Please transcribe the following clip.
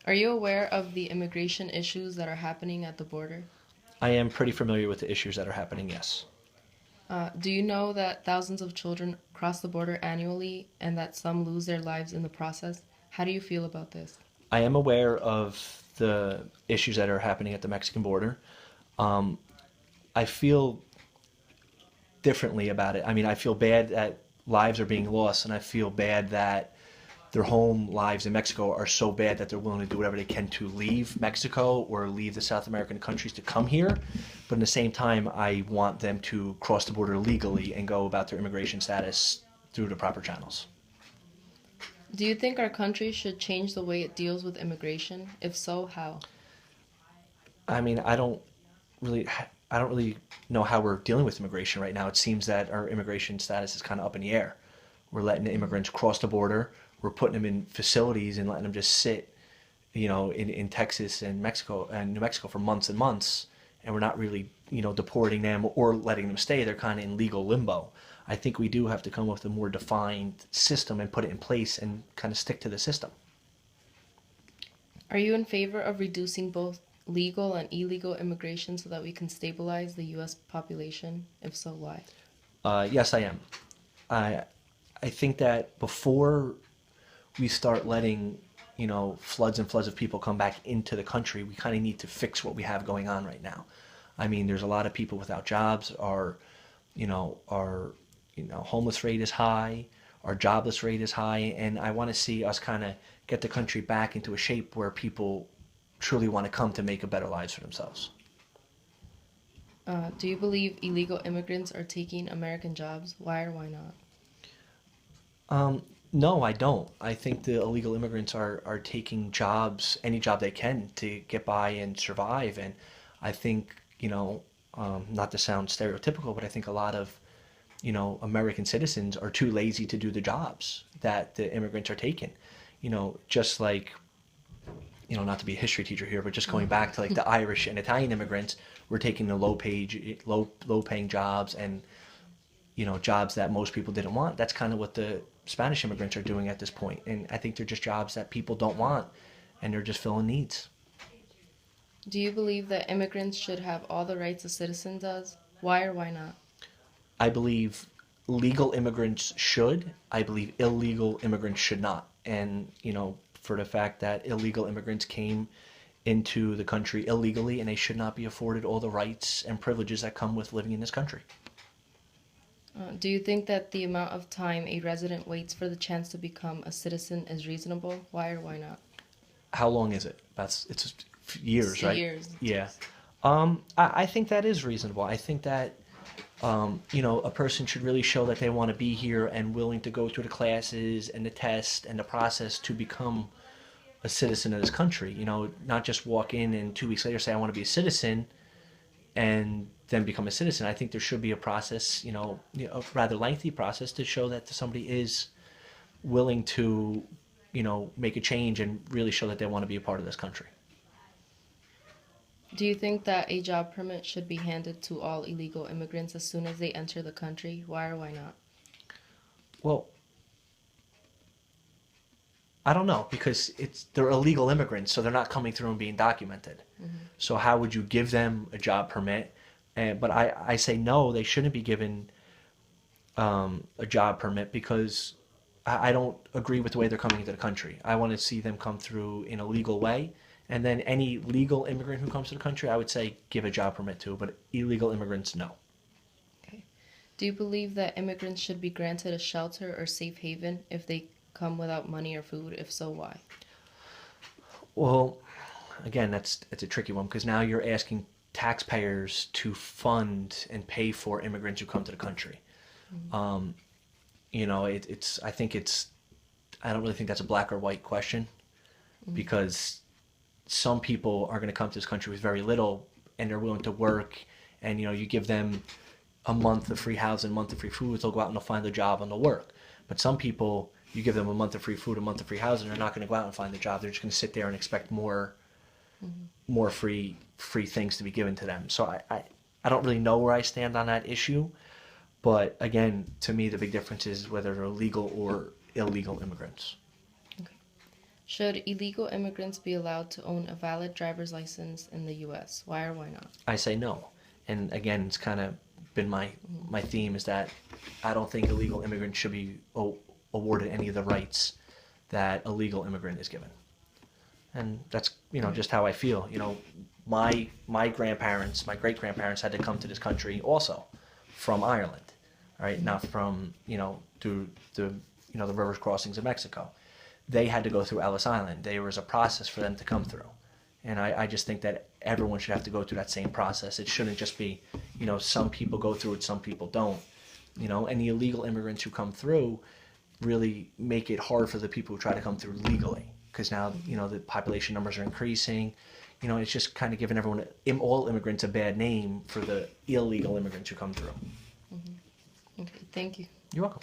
Are you aware of the immigration issues that are happening at the border? I am pretty familiar with the issues that are happening, yes. Do you know that thousands of children cross the border annually and that some lose their lives in the process? How do you feel about this? I am aware of the issues that are happening at the Mexican border. Um, I feel differently about it. I mean, I feel bad that lives are being lost, and I feel bad that their home lives in Mexico are so bad that they're willing to do whatever they can to leave Mexico or leave the South American countries to come here. But at the same time, I want them to cross the border legally and go about their immigration status through the proper channels. Do you think our country should change the way it deals with immigration? If so, how? I mean, really, I don't really know how we're dealing with immigration right now. It seems that our immigration status is kind of up in the air. We're letting the immigrants cross the border. We're putting them in facilities and letting them just sit, in Texas and Mexico and New Mexico for months and months. And we're not really, deporting them or letting them stay. They're kind of in legal limbo. I think we do have to come up with a more defined system and put it in place and kind of stick to the system. Are you in favor of reducing both legal and illegal immigration so that we can stabilize the U.S. population? If so, why? Yes, I am. I I think that before we start letting floods and floods of people come back into the country, we kind of need to fix what we have going on right now. I mean, there's a lot of people without jobs. Our homeless rate is high. Our jobless rate is high, and I want to see us kind of get the country back into a shape where people truly want to come to make a better lives for themselves. Do you believe illegal immigrants are taking American jobs? Why or why not? No, I don't. I think the illegal immigrants are taking jobs, any job they can to get by and survive. And I think, not to sound stereotypical, but I think a lot of, American citizens are too lazy to do the jobs that the immigrants are taking. Just like, not to be a history teacher here, but just going back to like the Irish and Italian immigrants were taking the low paying jobs and jobs that most people didn't want. That's kind of what the Spanish immigrants are doing at this point. And I think they're just jobs that people don't want and they're just filling needs. Do you believe that immigrants should have all the rights a citizen does? Why or why not? I believe legal immigrants should. I believe illegal immigrants should not. And, for the fact that illegal immigrants came into the country illegally and they should not be afforded all the rights and privileges that come with living in this country. Do you think that the amount of time a resident waits for the chance to become a citizen is reasonable? Why or why not? How long is it? It's years, right? Years. Yeah. I think that is reasonable. I think that a person should really show that they want to be here and willing to go through the classes and the test and the process to become a citizen of this country. Not just walk in and 2 weeks later say I want to be a citizen and then become a citizen. I think there should be a process, a rather lengthy process to show that somebody is willing to, make a change and really show that they want to be a part of this country. Do you think that a job permit should be handed to all illegal immigrants as soon as they enter the country? Why or why not? Well, I don't know because they're illegal immigrants, so they're not coming through and being documented. So how would you give them a job permit? But I say no, they shouldn't be given a job permit because I don't agree with the way they're coming into the country. I want to see them come through in a legal way. And then any legal immigrant who comes to the country, I would say give a job permit to, but illegal immigrants, no. Okay. Do you believe that immigrants should be granted a shelter or safe haven if they come without money or food? If so, why? Well, again, it's a tricky one because now you're asking taxpayers to fund and pay for immigrants who come to the country. Um, I think I don't really think that's a black or white question because some people are going to come to this country with very little and they're willing to work and you give them a month of free housing, a month of free food, they'll go out and they'll find a job and they'll work. But some people, you give them a month of free food, a month of free housing, they're not going to go out and find a job. They're just going to sit there and expect more free things to be given to them. So I don't really know where I stand on that issue. But again, to me, the big difference is whether they're legal or illegal immigrants. Okay. Should illegal immigrants be allowed to own a valid driver's license in the U.S.? Why or why not? I say no. And again, it's kind of been my theme is that I don't think illegal immigrants should be awarded any of the rights that a legal immigrant is given. And that's, just how I feel. My grandparents, my great grandparents had to come to this country also from Ireland, right? Not from, through the rivers crossings of Mexico. They had to go through Ellis Island. There was a process for them to come through. And I just think that everyone should have to go through that same process. It shouldn't just be, some people go through it, some people don't. And the illegal immigrants who come through really make it hard for the people who try to come through legally. Because now, the population numbers are increasing. It's just kind of giving everyone, all immigrants, a bad name for the illegal immigrants who come through. Okay, thank you. You're welcome.